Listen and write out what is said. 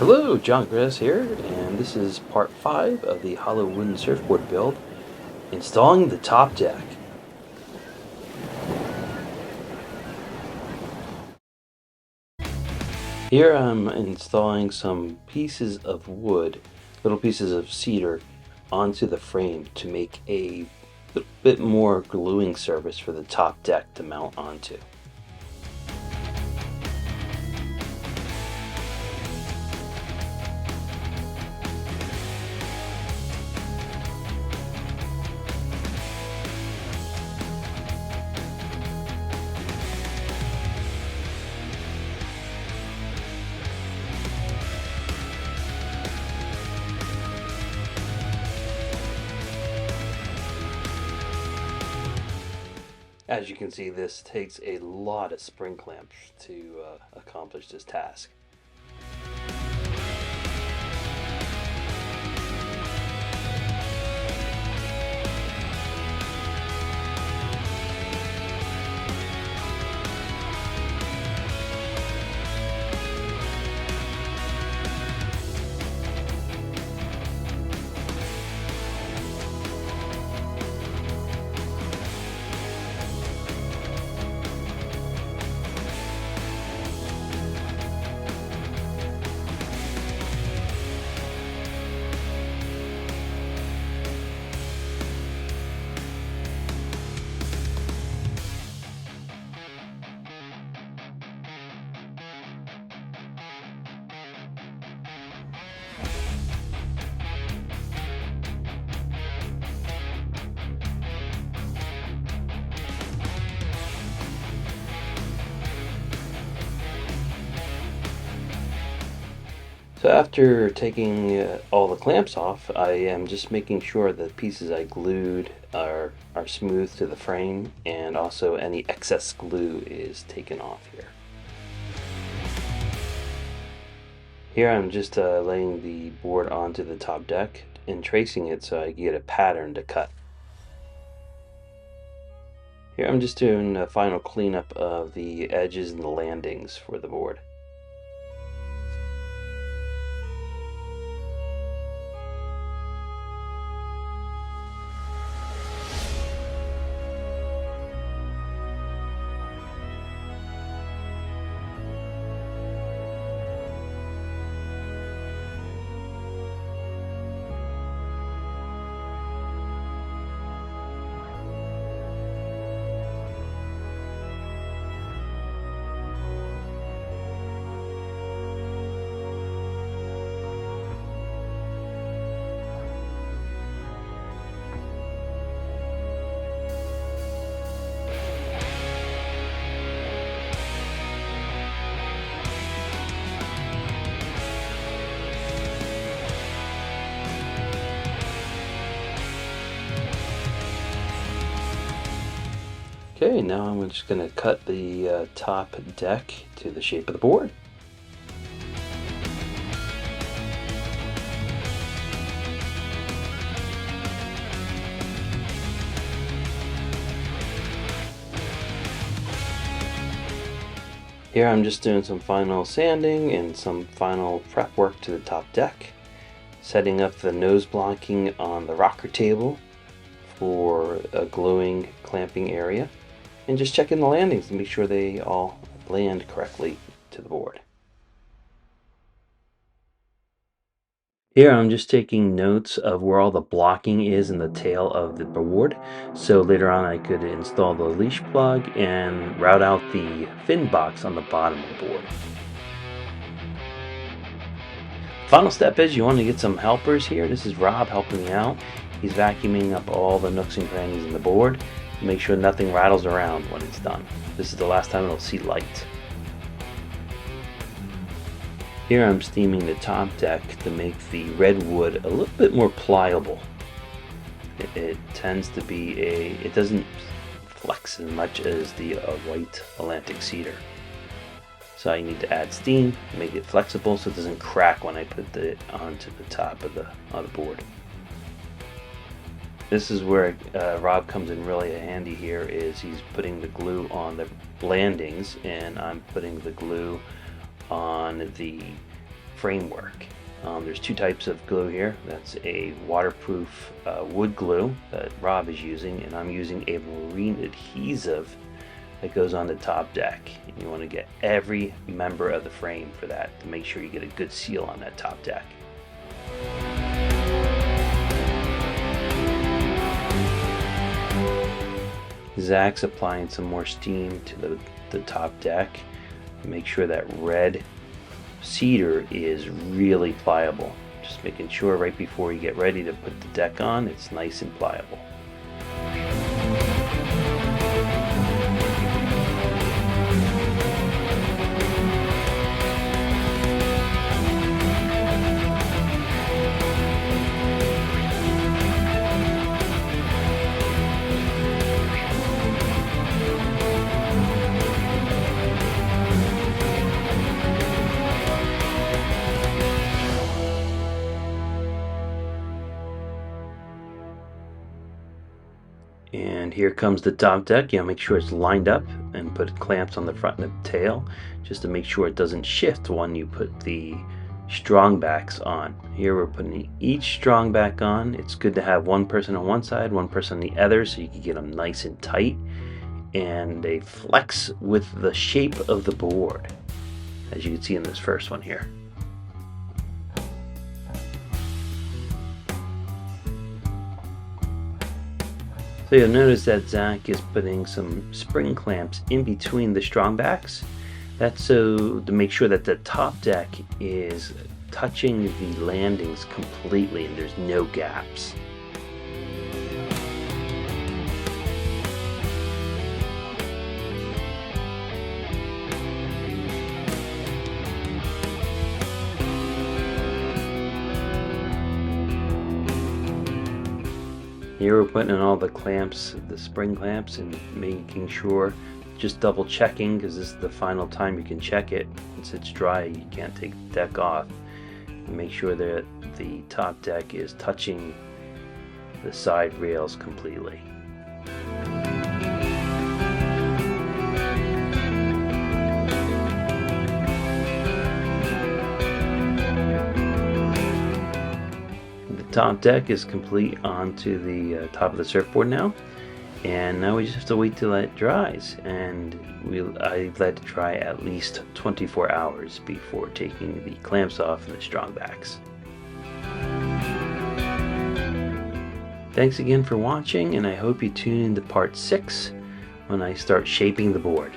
Hello, John Grass here, and this is part 5 of the hollow wooden surfboard build, installing the top deck. Here I'm installing some pieces of wood, little pieces of cedar, onto the frame to make a little bit more gluing surface for the top deck to mount onto. As you can see, this takes a lot of spring clamps to accomplish this task. So after taking all the clamps off, I am just making sure the pieces I glued are smooth to the frame, and also any excess glue is taken off here. Here I'm just laying the board onto the top deck and tracing it so I get a pattern to cut. Here I'm just doing a final cleanup of the edges and the landings for the board. Okay, now I'm just going to cut the top deck to the shape of the board. Here I'm just doing some final sanding and some final prep work to the top deck, setting up the nose blocking on the rocker table for a gluing clamping area, and just checking the landings to make sure they all land correctly to the board. Here I'm just taking notes of where all the blocking is in the tail of the board, so later on I could install the leash plug and route out the fin box on the bottom of the board. Final step is you want to get some helpers here. This is Rob helping me out. He's vacuuming up all the nooks and crannies in the board. Make sure nothing rattles around when it's done. This is the last time it'll see light. Here I'm steaming the top deck to make the red wood a little bit more pliable. It tends to be it doesn't flex as much as the white Atlantic cedar. So I need to add steam, make it flexible so it doesn't crack when I put it onto the top of the board. This is where Rob comes in really handy here, is he's putting the glue on the landings and I'm putting the glue on the framework. There's two types of glue here. That's a waterproof wood glue that Rob is using, and I'm using a marine adhesive that goes on the top deck. And you want to get every member of the frame for that to make sure you get a good seal on that top deck. Zack's applying some more steam to the top deck. Make sure that red cedar is really pliable. Just making sure right before you get ready to put the deck on, it's nice and pliable. And here comes the top deck. Make sure it's lined up and put clamps on the front and the tail just to make sure it doesn't shift when you put the strong backs on. Here we're putting each strong back on. It's good to have one person on one side, one person on the other, so you can get them nice and tight, and they flex with the shape of the board, as you can see in this first one here. So you'll notice that Zack is putting some spring clamps in between the strong backs. That's so to make sure that the top deck is touching the landings completely and there's no gaps. Here we're putting in all the clamps, the spring clamps, and making sure, just double checking, because this is the final time you can check it. Once it's dry, you can't take the deck off. And make sure that the top deck is touching the side rails completely. Top deck is complete onto the top of the surfboard now, and now we just have to wait till it dries, and I let it dry at least 24 hours before taking the clamps off and the strong backs. Thanks again for watching, and I hope you tune into part 6 when I start shaping the board.